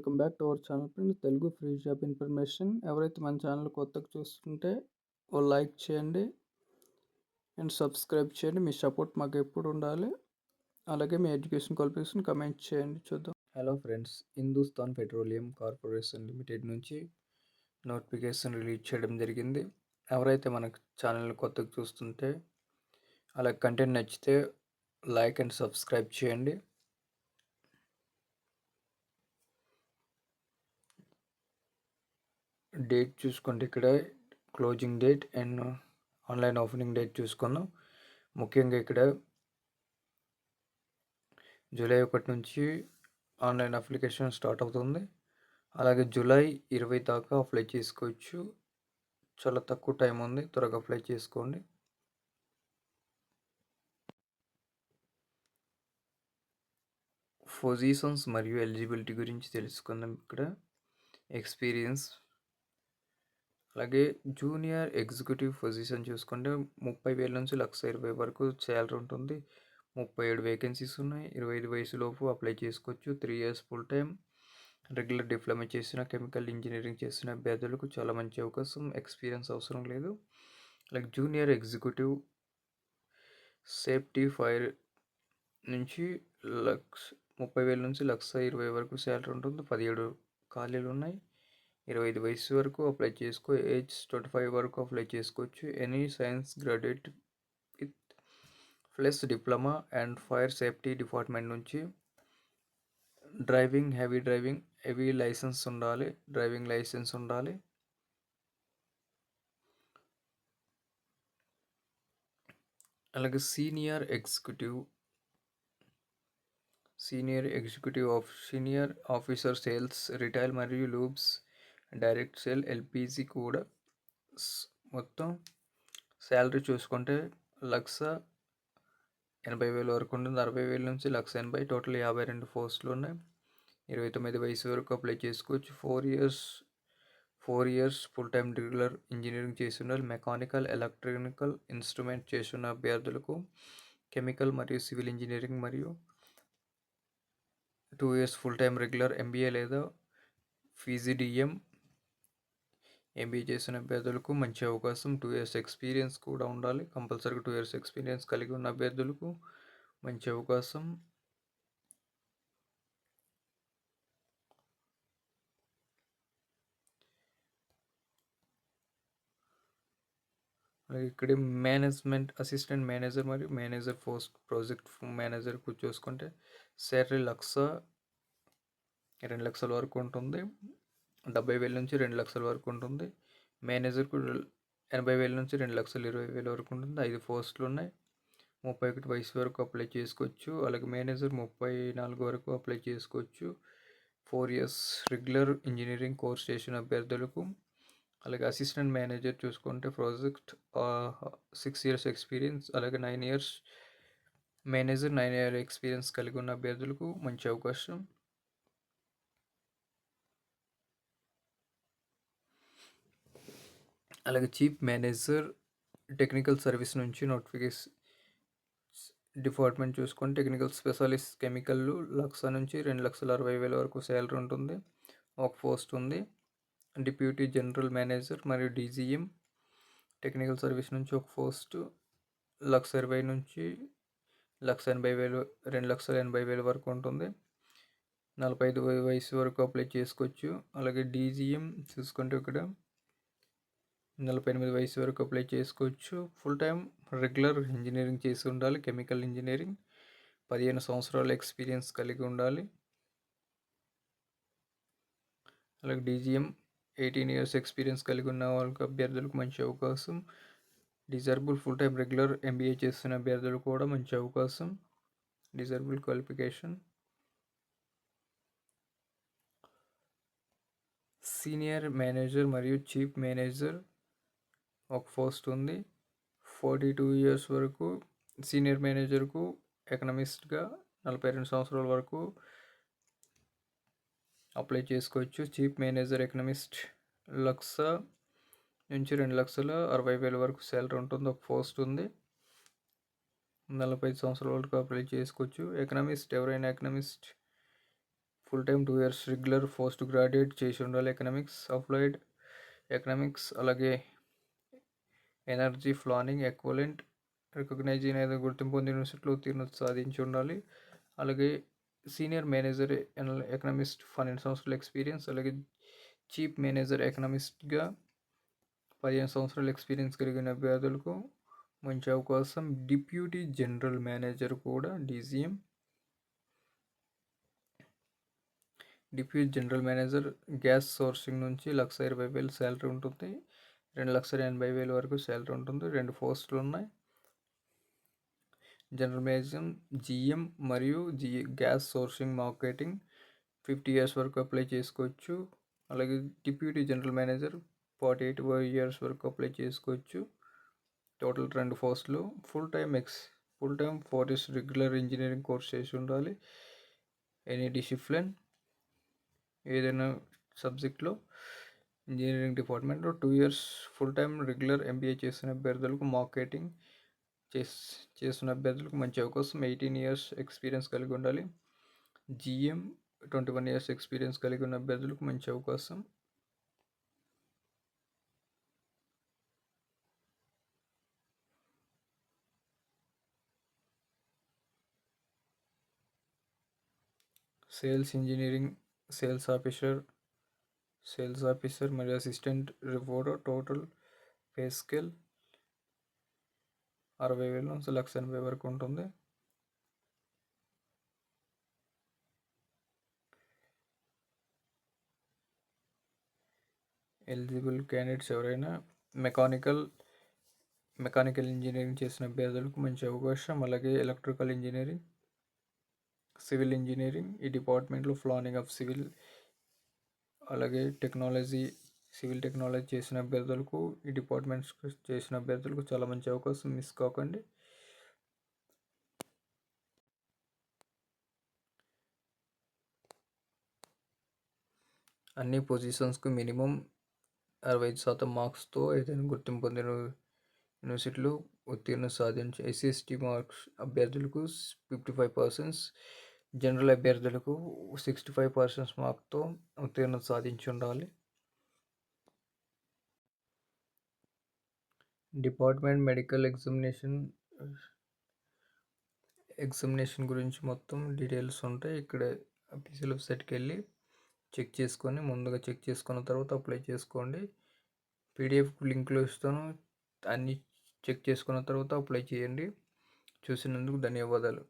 Welcome back to our channel friends. Telugu free job information. ఎవరైతే మన channel కొత్తగా చూస్తుంటే ఓ లైక్ చేయండి అండ్ సబ్స్క్రైబ్ చేయండి. మీ సపోర్ట్ మాకు ఎప్పుడు ఉండాలి. అలాగే మీ ఎడ్యుకేషన్ క్వాలిఫికేషన్ కమెంట్ చేయండి. చూద్దాం. Hello friends, Hindustan petroleum corporation limited నుంచి నోటిఫికేషన్ రిలీజ్ చేయడం జరిగింది. ఎవరైతే మన ఛానల్ కొత్తగా చూస్తుంటే అలాగే కంటెంట్ నచ్చితే లైక్ అండ్ సబ్స్క్రైబ్ చేయండి. డేట్ చూసుకోండి, ఇక్కడ closing date and online opening date చూసుకున్నాం. ముఖ్యంగా ఇక్కడ జూలై 1 నుంచి ఆన్లైన్ అప్లికేషన్ స్టార్ట్ అవుతుంది. అలాగే జూలై 20 దాకా అప్లై చేసుకోవచ్చు. చాలా తక్కువ టైం ఉంది, త్వరగా అప్లై చేసుకోండి. పొజిషన్స్ మరియు ఎలిజిబిలిటీ గురించి తెలుసుకుందాం. ఇక్కడ ఎక్స్పీరియన్స్, అలాగే జూనియర్ ఎగ్జిక్యూటివ్ పొజిషన్ చూసుకుంటే 30,000 నుంచి 1,20,000 వరకు శాలరీ ఉంటుంది. 37 వేకెన్సీస్ ఉన్నాయి. 25 వయసులోపు అప్లై చేసుకోవచ్చు. 3 years full time. Regular diploma చేసిన కెమికల్ ఇంజనీరింగ్ చేసిన అభ్యర్థులకు చాలా మంచి అవకాశం. ఎక్స్పీరియన్స్ అవసరం లేదు. అలాగే జూనియర్ ఎగ్జిక్యూటివ్ సేఫ్టీ ఫైర్ నుంచి 30,000 నుంచి 1,20,000 వరకు శాలరీ ఉంటుంది. 17 ఖాళీలు ఉన్నాయి. 25 వయసు వరకు అప్లై చేసుకో. ఏజ్ 25 వరకు అప్లై చేసుకోవచ్చు. Any science graduate with plus diploma and fire safety department నుంచి హెవీ లైసెన్స్ ఉండాలి. డ్రైవింగ్ లైసెన్స్ ఉండాలి. అలాగే సీనియర్ ఆఫీసర్ సేల్స్, రిటైల్ మరియు లూబ్స్, డైరెక్ట్ సేల్, ఎల్పిజి కూడా. మొత్తం శాలరీ చూసుకుంటే 1,80,000 వరకు ఉంటుంది. 60,000 నుంచి 1,80,000, టోటల్ 52 పోస్టులు ఉన్నాయి. 29 వయసు వరకు అప్లై చేసుకోవచ్చు. 4 years full time regular engineering చేసి ఉండాలి. మెకానికల్, ఎలక్ట్రికల్, ఇన్స్ట్రుమెంట్ చేస్తున్న అభ్యర్థులకు కెమికల్ మరియు సివిల్ ఇంజనీరింగ్ మరియు 2 years full time regular MBA లేదా ఫీజీడిఎం ఎంబీఏ చేసిన అభ్యర్థులకు మంచి అవకాశం. 2 years ఎక్స్పీరియన్స్ కూడా ఉండాలి. కంపల్సరీగా 2 years ఎక్స్పీరియన్స్ కలిగి ఉన్న అభ్యర్థులకు మంచి అవకాశం. ఇక్కడ మేనేజ్మెంట్ అసిస్టెంట్ మేనేజర్ మరియు మేనేజర్ పోస్ట్ ప్రాజెక్ట్ మేనేజర్కు చూసుకుంటే శాలరీ 2 లక్షల వరకు ఉంటుంది. 70,000 నుంచి 2 లక్షల వరకు ఉంటుంది. మేనేజర్కు 80,000 నుంచి 2,20,000 వరకు ఉంటుంది. 5 పోస్టులు ఉన్నాయి. 31 వయసు వరకు అప్లై చేసుకోవచ్చు. అలాగే మేనేజర్ 34 వరకు అప్లై చేసుకోవచ్చు. 4 years రెగ్యులర్ ఇంజనీరింగ్ కోర్స్ చేసిన అభ్యర్థులకు. అలాగే అసిస్టెంట్ మేనేజర్ చూసుకుంటే ప్రాజెక్ట్ 6 years ఎక్స్పీరియన్స్, అలాగే 9 years మేనేజర్ 9 years ఎక్స్పీరియన్స్ కలిగి ఉన్న అభ్యర్థులకు మంచి అవకాశం. అలాగే చీఫ్ మేనేజర్ టెక్నికల్ సర్వీస్ నుంచి నోటిఫికేషన్ డిపార్ట్మెంట్ చూసుకొని టెక్నికల్ స్పెషలిస్ట్ కెమికల్ 1,00,000 నుంచి 2,60,000 వరకు శాలరీ ఉంటుంది. ఒక పోస్ట్ ఉంది. డిప్యూటీ జనరల్ మేనేజర్ మరియు డీజీఎం టెక్నికల్ సర్వీస్ నుంచి ఒక పోస్ట్ 1,20,000 నుంచి 1,80,000, 2,80,000 వరకు ఉంటుంది. 45 వయసు వరకు అప్లై చేసుకోవచ్చు. అలాగే డీజీఎం చూసుకుంటే ఇక్కడ 48 వయసు వరకు అప్లై చేసుకోవచ్చు. ఫుల్ టైం రెగ్యులర్ ఇంజనీరింగ్ చేసి ఉండాలి. కెమికల్ ఇంజనీరింగ్ 15 సంవత్సరాల ఎక్స్పీరియన్స్ కలిగి ఉండాలి. అలాగే డీజీఎం 18 years ఎక్స్పీరియన్స్ కలిగి ఉన్న వాళ్ళకి అభ్యర్థులకు మంచి అవకాశం. Desirable full time regular MBA చేస్తున్న అభ్యర్థులకు కూడా మంచి అవకాశం. Desirable qualification. సీనియర్ మేనేజర్ మరియు చీఫ్ మేనేజర్ ఒక పోస్ట్ ఉంది. 42 years వరకు సీనియర్ మేనేజర్కు ఎకనమిస్ట్గా 42 సంవత్సరాల వరకు అప్లై చేసుకోవచ్చు. చీఫ్ మేనేజర్ ఎకనమిస్ట్ 1,00,000 నుంచి 2,60,000 వరకు శాలరీ ఉంటుంది. ఒక పోస్ట్ ఉంది. 45 సంవత్సరాల వరకు అప్లై చేసుకోవచ్చు. ఎవరైనా economist full time 2 years regular post graduate చేసి ఉండాలి. ఎకనామిక్స్, అప్లైడ్ ఎకనామిక్స్, అలాగే ఎనర్జీ ప్లానింగ్ ఎక్వలెంట్ రికగ్నైజ్ అయిన గుర్తింపు పొందిన యూనివర్సిటీలో ఉత్తీర్ణత సాధించి ఉండాలి. అలాగే సీనియర్ మేనేజర్ ఎకనామిస్ట్ 12 సంవత్సరాల ఎక్స్పీరియన్స్, అలాగే చీఫ్ మేనేజర్ ఎకనామిస్ట్గా 15 సంవత్సరాల ఎక్స్పీరియన్స్ కలిగిన అభ్యర్థులకు మంచి అవకాశం. డిప్యూటీ జనరల్ మేనేజర్ కూడా DGM. Deputy general manager gas sourcing నుంచి 1,20,000 శాలరీ ఉంటుంది. 2,80,000 వరకు శాలరీ ఉంటుంది. 2 పోస్టులు ఉన్నాయి. జనరల్ మేనేజర్ జిఎం మరియు గ్యాస్ సోర్సింగ్ మార్కెటింగ్ 50 ఇయర్స్ వరకు అప్లై చేసుకోవచ్చు. అలాగే డిప్యూటీ జనరల్ మేనేజర్ 48 ఇయర్స్ వరకు అప్లై చేసుకోవచ్చు. టోటల్ 2 పోస్టులు. Full time 4 years regular engineering course చేసి ఉండాలి. ఎనీ డిసిప్లిన్, ఏదైనా సబ్జెక్ట్లో ఇంజనీరింగ్ డిపార్ట్మెంట్లో 2 years full time regular MBA చేసిన అభ్యర్థులకు మార్కెటింగ్ చేస్తున్న అభ్యర్థులకు మంచి అవకాశం. 18 ఇయర్స్ ఎక్స్పీరియన్స్ కలిగి ఉండాలి. జిఎం 21 ఇయర్స్ ఎక్స్పీరియన్స్ కలిగి ఉన్న అభ్యర్థులకు మంచి అవకాశం. సేల్స్ ఇంజనీరింగ్, సేల్స్ ఆఫీసర్ మరియు assistant reporter. Total pay scale 60,000 నుంచి 1,80,000 వరకు ఉంటుంది. ఎలిజిబుల్ క్యాండిడేట్స్ ఎవరైనా మెకానికల్ ఇంజనీరింగ్ చేసిన అభ్యర్థులకు మంచి అవకాశం. అలాగే ఎలక్ట్రికల్ ఇంజనీరింగ్, సివిల్ ఇంజనీరింగ్, ఈ డిపార్ట్మెంట్లో ప్లానింగ్ ఆఫ్ సివిల్, అలాగే సివిల్ టెక్నాలజీ చేసిన అభ్యర్థులకు, ఈ డిపార్ట్మెంట్స్ చేసిన అభ్యర్థులకు చాలా మంచి అవకాశం. మిస్ కాకండి. అన్ని పొజిషన్స్కు మినిమం 65% మార్క్స్తో ఏదైనా గుర్తింపు పొందిన యూనివర్సిటీలో ఉత్తీర్ణ సాధించి ఎస్సీ/ఎస్టీ మార్క్స్ అభ్యర్థులకు 55%, జనరల్ అభ్యర్థులకు 65% మార్క్తో ఉత్తీర్ణ సాధించి ఉండాలి. డిపార్ట్మెంట్ మెడికల్ ఎగ్జామినేషన్ గురించి మొత్తం డీటెయిల్స్ ఉంటాయి. ఇక్కడ అఫీషియల్ వెబ్సైట్కి వెళ్ళి ముందుగా చెక్ చేసుకున్న తర్వాత అప్లై చేసుకోండి. పీడిఎఫ్ లింక్లో ఇస్తాను. అన్నీ చెక్ చేసుకున్న తర్వాత అప్లై చేయండి. చూసినందుకు ధన్యవాదాలు.